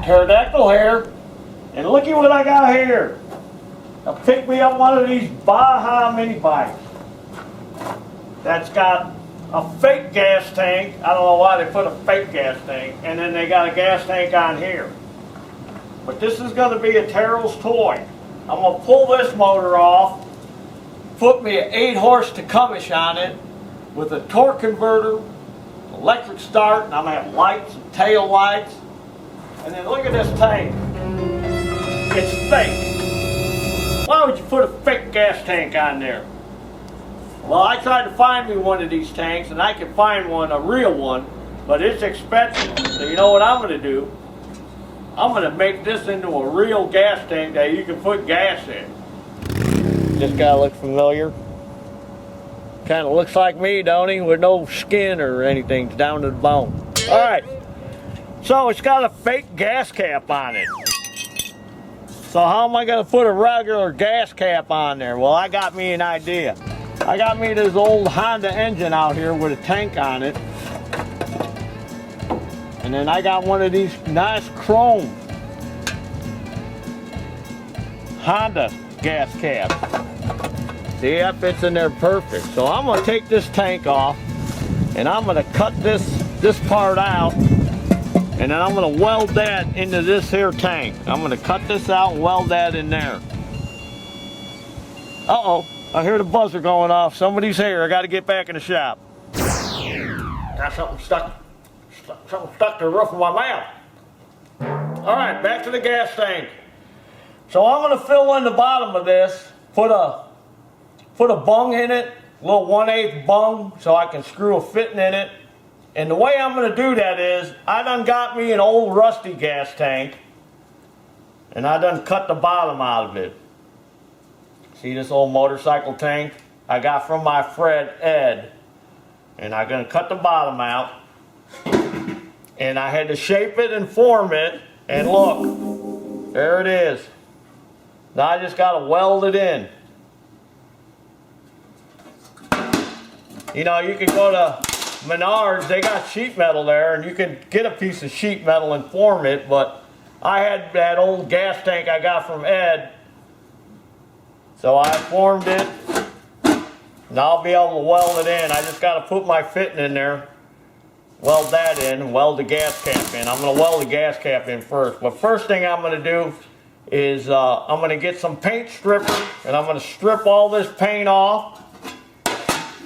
pterodactyl hair. And looky what I got here. I picked me up one of these Baja Mini Bikes. That's got a fake gas tank. I don't know why they put a fake gas tank. And then they got a gas tank on here. But this is going to be a Taryl's toy. I'm going to pull this motor off, put me an 8-horse Tecumseh on it with a torque converter, electric start, and I'm going to have lights and tail lights. And then look at this tank. It's fake. Why would you put a fake gas tank on there? Well, I tried to find me one of these tanks, and I could find one, a real one, but it's expensive. So you know what I'm going to do? I'm going to make this into a real gas tank that you can put gas in. This guy looks familiar. Kind of looks like me, don't he? With no skin or anything down to the bone. All right. So it's got a fake gas cap on it. So how am I going to put a regular gas cap on there? Well, I got me an idea. I got me this old Honda engine out here with a tank on it. And then I got one of these nice chrome Honda gas caps. See, that fits in there perfect. So I'm going to take this tank off and I'm going to cut this part out, and then I'm going to weld that into this here tank. I'm going to cut this out and weld that in there. Uh-oh, I hear the buzzer going off. Somebody's here. I got to get back in the shop. Got something stuck to the roof of my mouth. All right, back to the gas tank. So I'm going to fill in the bottom of this, put a bung in it, a little 1/8 bung, so I can screw a fitting in it. And the way I'm going to do that is, I done got me an old rusty gas tank, and I done cut the bottom out of it. See this old motorcycle tank I got from my friend Ed, and I'm going to cut the bottom out. And I had to shape it and form it, and look, there it is. Now I just got to weld it in. You know, you can go to Menards, they got sheet metal there, and you can get a piece of sheet metal and form it, but I had that old gas tank I got from Ed, so I formed it. Now I'll be able to weld it in. I just got to put my fitting in there, weld that in, and weld the gas cap in. I'm going to weld the gas cap in first. But first thing I'm going to do is I'm going to get some paint strippers, and I'm going to strip all this paint off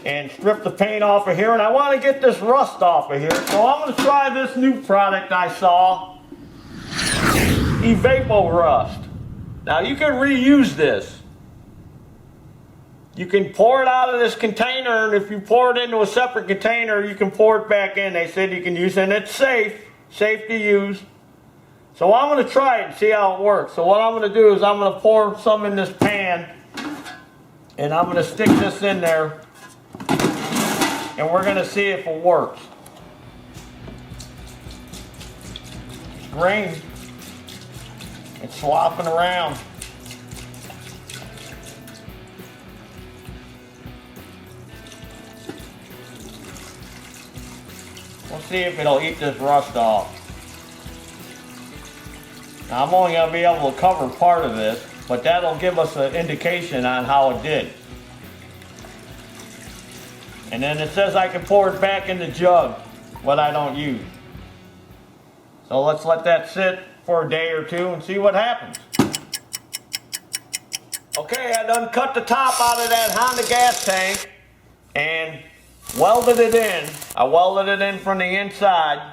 and strip the paint off of here. And I want to get this rust off of here. So I'm going to try this new product I saw, Evapo-Rust. Now you can reuse this. You can pour it out of this container, and if you pour it into a separate container, you can pour it back in. They said you can use it, and it's safe to use. So I'm going to try it and see how it works. So what I'm going to do is I'm going to pour some in this pan, and I'm going to stick this in there, and we're going to see if it works. Rain. It's slopping around. We'll see if it'll eat this rust off. Now I'm only going to be able to cover part of this, but that'll give us an indication on how it did. And then it says I can pour it back in the jug, what I don't use. So let's let that sit for a day or two and see what happens. Okay, I done cut the top out of that Honda gas tank and welded it in. I welded it in from the inside.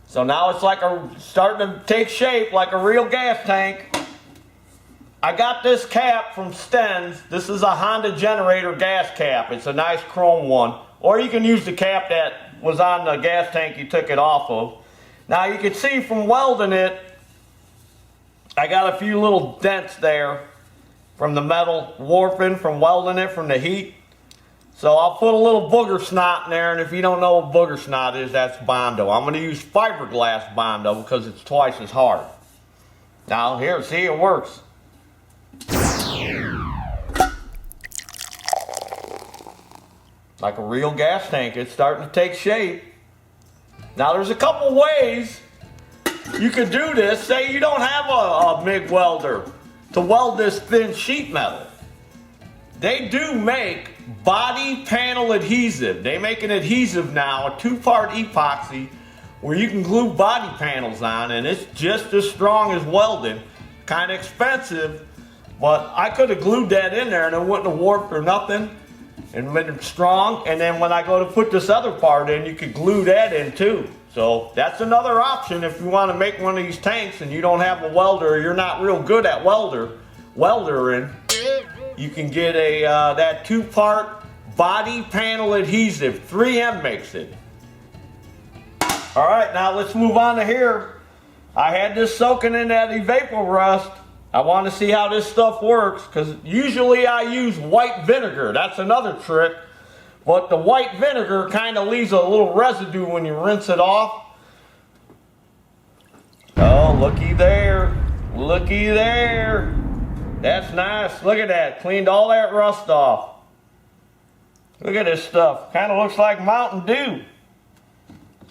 So now it's like starting to take shape like a real gas tank. I got this cap from Stens. This is a Honda generator gas cap. It's a nice chrome one. Or you can use the cap that was on the gas tank you took it off of. Now you can see from welding it, I got a few little dents there from the metal warping, from welding it, from the heat. So I'll put a little booger snot in there, and if you don't know what booger snot is, that's Bondo. I'm going to use fiberglass Bondo because it's twice as hard. Now here, see, it works. Like a real gas tank, it's starting to take shape. Now there's a couple ways you could do this. Say you don't have a MIG welder to weld this thin sheet metal. They do make body panel adhesive. They make an adhesive now, a two-part epoxy, where you can glue body panels on, and it's just as strong as welding. Kind of expensive, but I could have glued that in there and it wouldn't have warped or nothing, and been strong. And then when I go to put this other part in, you could glue that in too. So that's another option if you want to make one of these tanks and you don't have a welder, or you're not real good at weldering. You can get a that two-part body panel adhesive. 3M makes it. All right, now let's move on to here. I had this soaking in that Evapo-Rust. I want to see how this stuff works, because usually I use white vinegar. That's another trick. But the white vinegar kind of leaves a little residue when you rinse it off. Oh, looky there. Looky there. That's nice. Look at that. Cleaned all that rust off. Look at this stuff. Kind of looks like Mountain Dew.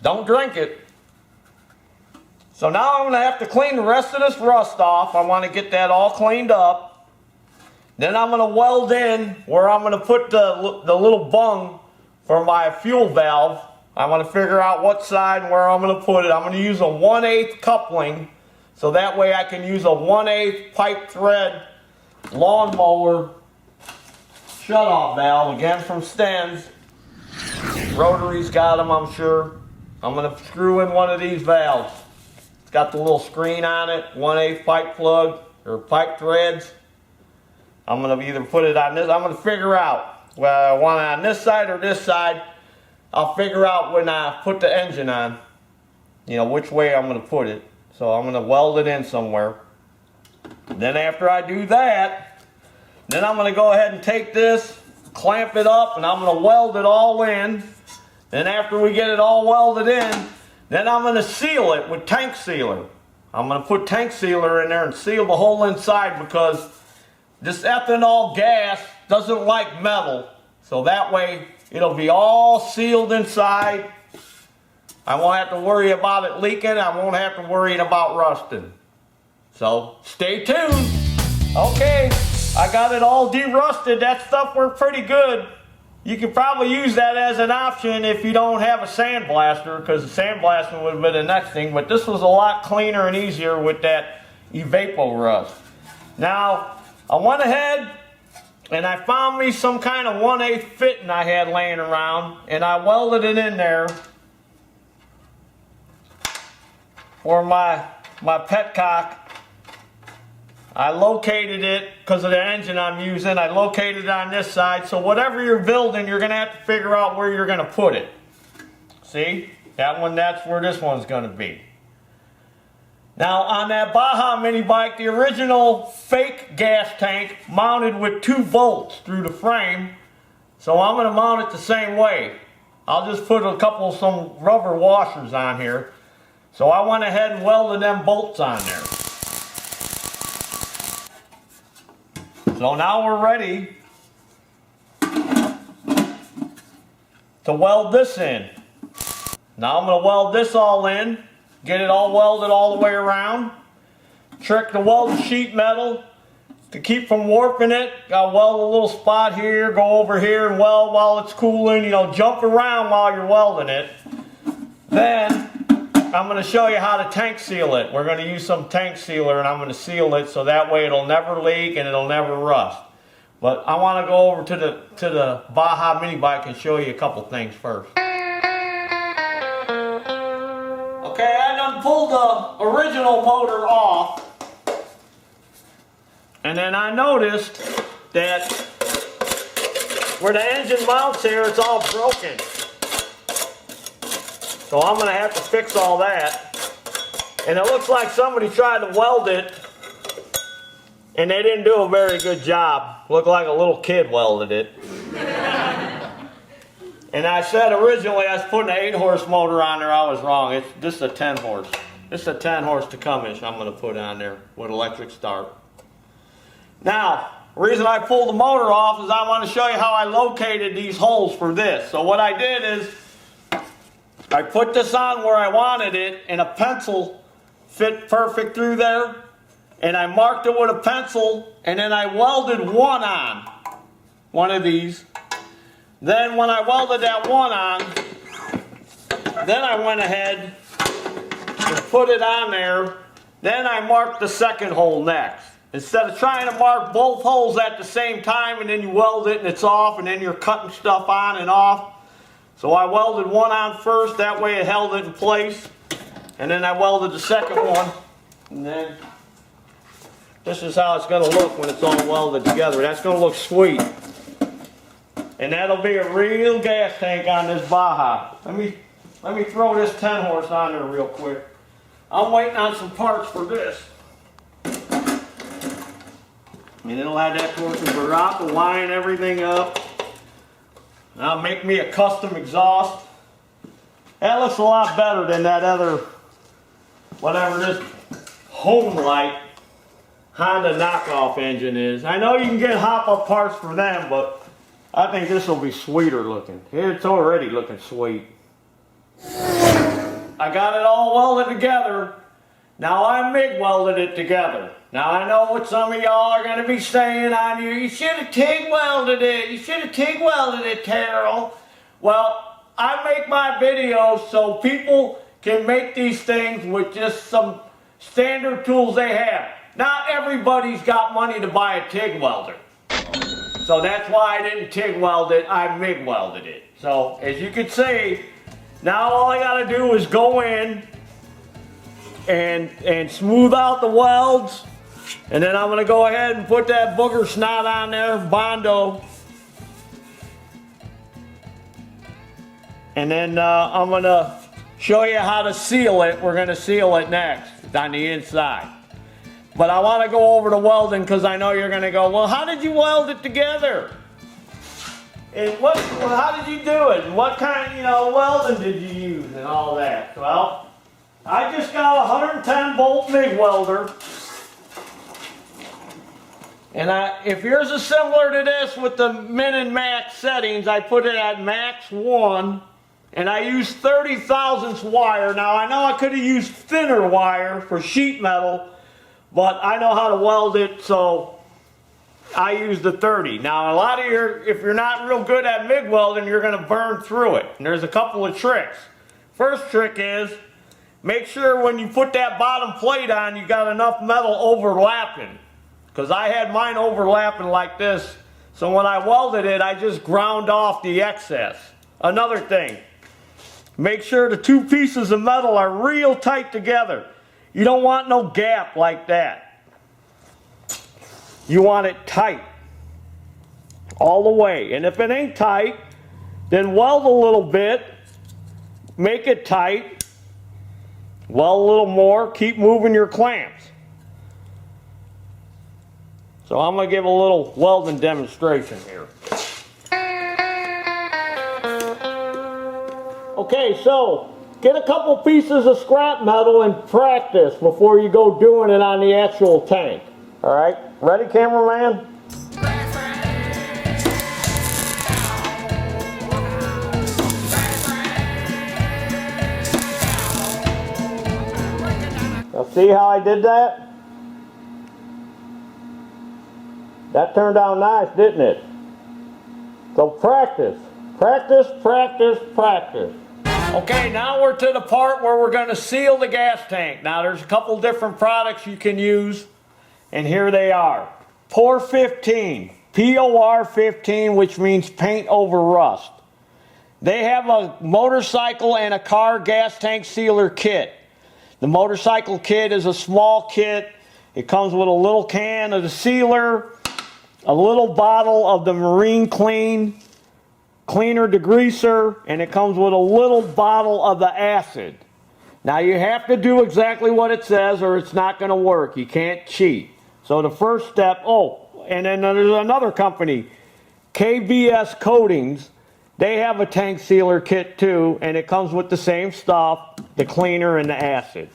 Don't drink it. So now I'm going to have to clean the rest of this rust off. I want to get that all cleaned up. Then I'm going to weld in where I'm going to put the little bung for my fuel valve. I want to figure out what side and where I'm going to put it. I'm going to use a 1/8 coupling, so that way I can use a 1/8 pipe thread lawnmower shutoff valve, again from Stens. Rotary's got them, I'm sure. I'm going to screw in one of these valves. It's got the little screen on it, 1/8 pipe plug or pipe threads. I'm going to either put it on this. I'm going to figure out whether I want it on this side or this side. I'll figure out when I put the engine on, you know, which way I'm going to put it. So I'm going to weld it in somewhere. Then after I do that, then I'm going to go ahead and take this, clamp it up, and I'm going to weld it all in. Then after we get it all welded in, then I'm going to seal it with tank sealer. I'm going to put tank sealer in there and seal the whole inside, because this ethanol gas doesn't like metal. So that way it'll be all sealed inside. I won't have to worry about it leaking. I won't have to worry about rusting. So stay tuned. Okay, I got it all derusted. That stuff worked pretty good. You could probably use that as an option if you don't have a sandblaster, because the sandblasting would have been the next thing. But this was a lot cleaner and easier with that Evapo-Rust. Now, I went ahead and I found me some kind of 1/8 fitting I had laying around, and I welded it in there for my petcock. I located it because of the engine I'm using. I located it on this side. So whatever you're building, you're going to have to figure out where you're going to put it. See? That one, that's where this one's going to be. Now on that Baja Mini Bike, the original fake gas tank mounted with 2 bolts through the frame. So I'm going to mount it the same way. I'll just put some rubber washers on here. So I went ahead and welded them bolts on there. So now we're ready to weld this in. Now I'm going to weld this all in, get it all welded all the way around. Trick to weld the sheet metal to keep from warping it. Got to weld a little spot here, go over here and weld while it's cooling. You know, jump around while you're welding it. Then I'm going to show you how to tank seal it. We're going to use some tank sealer, and I'm going to seal it so that way it'll never leak and it'll never rust. But I want to go over to the Baja Mini Bike and show you a couple things first. Okay, I done pulled the original motor off, and then I noticed that where the engine mounts here, it's all broken. So I'm going to have to fix all that. And it looks like somebody tried to weld it and they didn't do a very good job. Looked like a little kid welded it. And I said originally I was putting an 8-horse motor on there. I was wrong. This is a 10-horse. This is a 10-horse Tecumseh I'm going to put on there with electric start. Now, the reason I pulled the motor off is I want to show you how I located these holes for this. So what I did is I put this on where I wanted it, and a pencil fit perfect through there. And I marked it with a pencil, and then I welded one on. One of these. Then when I welded that one on, then I went ahead and put it on there. Then I marked the second hole next. Instead of trying to mark both holes at the same time and then you weld it and it's off and then you're cutting stuff on and off. So I welded one on first, that way it held it in place. And then I welded the second one. And then this is how it's going to look when it's all welded together. That's going to look sweet. And that'll be a real gas tank on this Baja. Let me throw this 10 horse on there real quick. I'm waiting on some parts for this. And it'll have that torch and Evapo line everything up. I'll make me a custom exhaust. That looks a lot better than that other, whatever this Home Light Honda knockoff engine is. I know you can get hop-up parts for them, but I think this will be sweeter looking. It's already looking sweet. I got it all welded together. Now I MIG welded it together. Now I know what some of y'all are going to be saying on you should have TIG welded it. You should have TIG welded it, Taryl. Well, I make my videos so people can make these things with just some standard tools they have. Not everybody's got money to buy a TIG welder. So that's why I didn't TIG weld it, I MIG welded it. So as you can see, now all I got to do is go in and smooth out the welds. And then I'm going to go ahead and put that booger snot on there, Bondo. And then I'm going to show you how to seal it. We're going to seal it next on the inside. But I want to go over the welding because I know you're going to go, well, how did you weld it together? And how did you do it? And what kind of, welding did you use and all that? Well, I just got a 110 Volt Mig Welder. And if yours is similar to this with the min and max settings, I put it at max 1. And I used 30 thousandths wire. Now I know I could have used thinner wire for sheet metal, but I know how to weld it, so I used the 30. Now a lot of if you're not real good at MIG welding, you're going to burn through it. And there's a couple of tricks. First trick is, make sure when you put that bottom plate on, you got enough metal overlapping. Because I had mine overlapping like this, so when I welded it, I just ground off the excess. Another thing, make sure the two pieces of metal are real tight together. You don't want no gap like that. You want it tight all the way. And if it ain't tight, then weld a little bit, make it tight, weld a little more, keep moving your clamps. So I'm going to give a little welding demonstration here. Okay, so get a couple pieces of scrap metal and practice before you go doing it on the actual tank. All right, ready, cameraman? Now see how I did that? That turned out nice, didn't it? So practice, practice, practice, practice. Okay, now we're to the part where we're going to seal the gas tank. Now there's a couple different products you can use, and here they are. POR 15, POR 15, which means paint over rust. They have a motorcycle and a car gas tank sealer kit. The motorcycle kit is a small kit. It comes with a little can of the sealer, a little bottle of the marine cleaner degreaser, and it comes with a little bottle of the acid. Now you have to do exactly what it says or it's not going to work. You can't cheat. So the first step, and then there's another company, KBS Coatings. They have a tank sealer kit too, and it comes with the same stuff, the cleaner and the acid.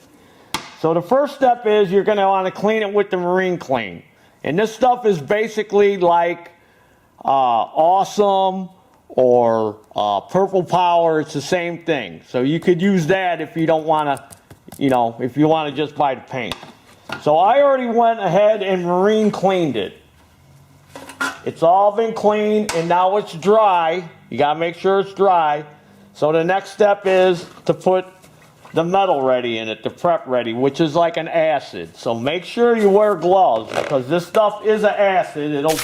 So the first step is you're going to want to clean it with the marine clean. And this stuff is basically like Awesome or Purple Power. It's the same thing. So you could use that if you don't want to, you know, if you want to just buy the paint. So I already went ahead and marine cleaned it. It's all been cleaned and now it's dry. You got to make sure it's dry. So the next step is to put the metal ready in it, the prep ready, which is like an acid. So make sure you wear gloves because this stuff is an acid. It'll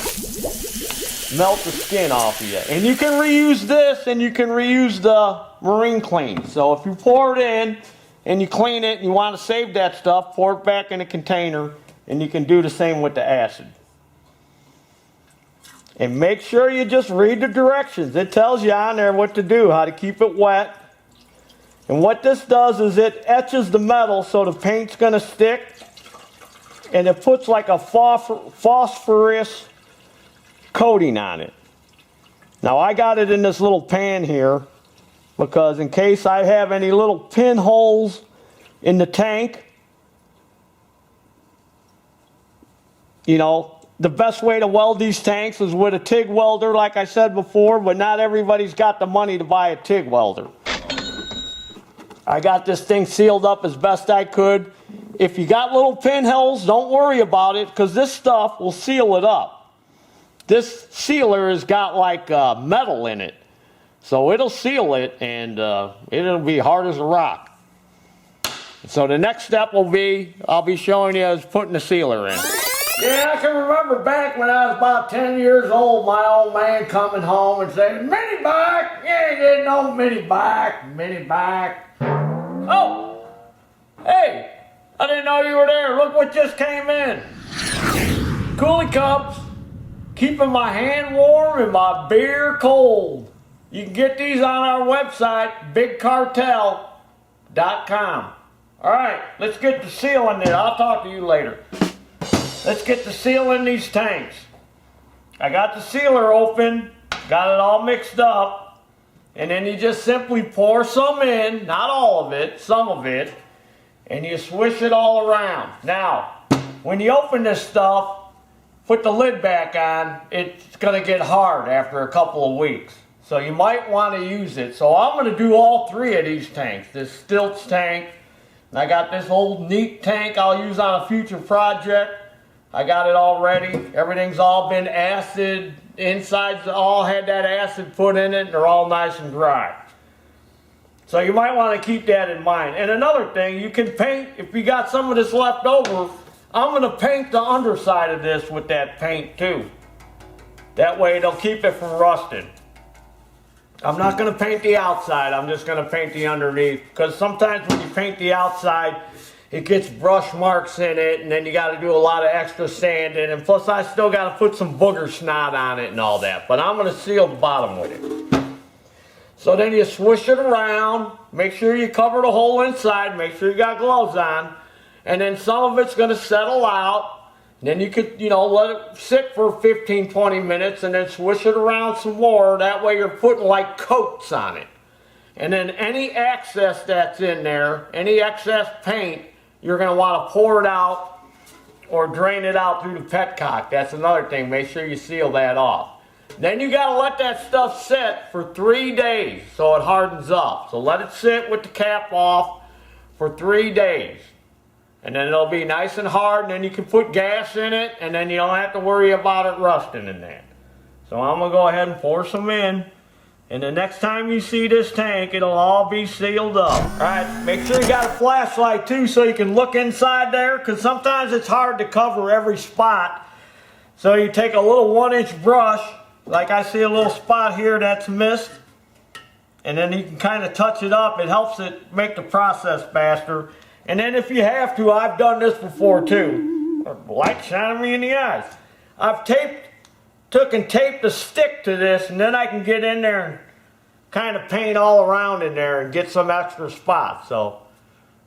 melt the skin off of you. And you can reuse this and you can reuse the marine clean. So if you pour it in and you clean it and you want to save that stuff, pour it back in a container and you can do the same with the acid. And make sure you just read the directions. It tells you on there what to do, how to keep it wet. And what this does is it etches the metal so the paint's going to stick. And it puts like a phosphorus coating on it. Now I got it in this little pan here because in case I have any little pinholes in the tank, you know, the best way to weld these tanks is with a TIG welder, like I said before, but not everybody's got the money to buy a TIG welder. I got this thing sealed up as best I could. If you got little pinholes, don't worry about it because this stuff will seal it up. This sealer has got like metal in it, so it'll seal it and it'll be hard as a rock. So the next step will be, I'll be showing you is putting the sealer in. Yeah, I can remember back when I was about 10 years old, my old man coming home and saying, "Mini bike, you ain't getting no mini bike, mini bike." Oh, hey, I didn't know you were there. Look what just came in. Coolie cups, keeping my hand warm and my beer cold. You can get these on our website, bigcartel.com. All right, let's get the seal in there. I'll talk to you later. Let's get the seal in these tanks. I got the sealer open, got it all mixed up, and then you just simply pour some in, not all of it, some of it, and you swish it all around. Now, when you open this stuff, put the lid back on, it's gonna get hard after a couple of weeks. So you might want to use it. So I'm gonna do all three of these tanks. This Stilts tank, and I got this old neat tank I'll use on a future project. I got it all ready. Everything's all been acid. Insides all had that acid put in it. And they're all nice and dry. So you might want to keep that in mind. And another thing, you can paint, if you got some of this left over, I'm going to paint the underside of this with that paint too. That way it'll keep it from rusting. I'm not going to paint the outside. I'm just going to paint the underneath. Because sometimes when you paint the outside, it gets brush marks in it, and then you got to do a lot of extra sanding, and plus I still got to put some booger snot on it and all that, but I'm going to seal the bottom with it. So then you swish it around, make sure you cover the whole inside, make sure you got gloves on, and then some of it's going to settle out, and then you could, you know, let it sit for 15-20 minutes, and then swish it around some more. That way you're putting like coats on it. And then any excess that's in there, any excess paint, you're going to want to pour it out or drain it out through the petcock. That's another thing. Make sure you seal that off. Then you got to let that stuff sit for 3 days so it hardens up. So let it sit with the cap off for 3 days. And then it'll be nice and hard, and then you can put gas in it, and then you don't have to worry about it rusting in that. So I'm going to go ahead and pour some in. And the next time you see this tank, it'll all be sealed up. All right, make sure you got a flashlight too so you can look inside there, because sometimes it's hard to cover every spot. So you take a little 1-inch brush, like I see a little spot here that's missed, and then you can kind of touch it up. It helps it make the process faster. And then if you have to, I've done this before too. Light shining me in the eyes. I've took and taped a stick to this, and then I can get in there and kind of paint all around in there and get some extra spots. So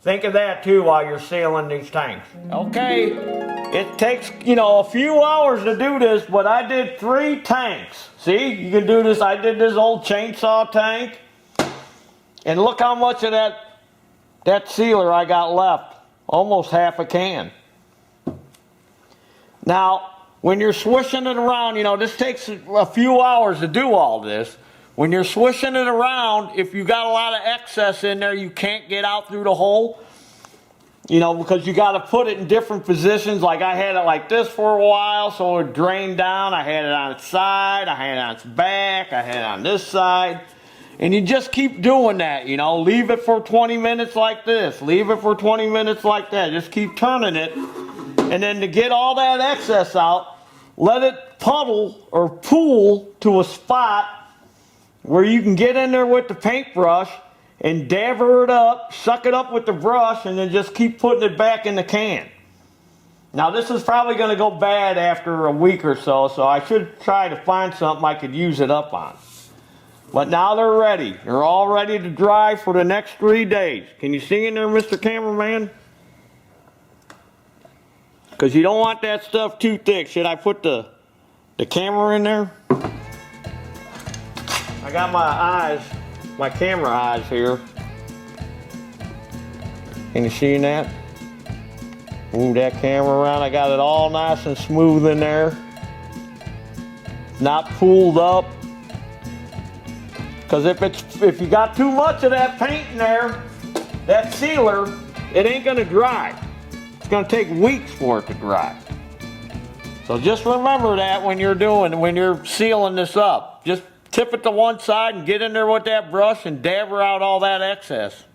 think of that too while you're sealing these tanks. Okay, it takes, you know, a few hours to do this, but I did 3 tanks. See, you can do this. I did this old chainsaw tank, and look how much of that sealer I got left. Almost half a can. Now, when you're swishing it around, you know, this takes a few hours to do all this. when you're swishing it around, if you got a lot of excess in there, you can't get out through the hole. You know, because you got to put it in different positions. Like I had it like this for a while, so it drained down. I had it on its side, I had it on its back, I had it on this side. And you just keep doing that, you know. Leave it for 20 minutes like this. Leave it for 20 minutes like that. Just keep turning it. And then to get all that excess out, let it puddle or pool to a spot where you can get in there with the paintbrush and dabber it up, suck it up with the brush, and then just keep putting it back in the can. Now this is probably going to go bad after a week or so, so I should try to find something I could use it up on. But now they're ready. They're all ready to dry for the next 3 days. Can you see in there, Mr. Cameraman? Because you don't want that stuff too thick. Should I put the camera in there? I got my eyes, my camera eyes here. Can you see that? Move that camera around. I got it all nice and smooth in there. Not pulled up. Because if you got too much of that paint in there, that sealer, it ain't gonna dry. It's gonna take weeks for it to dry. So just remember that when you're sealing this up. Just tip it to one side and get in there with that brush and dabber out all that excess.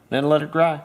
Then let it dry.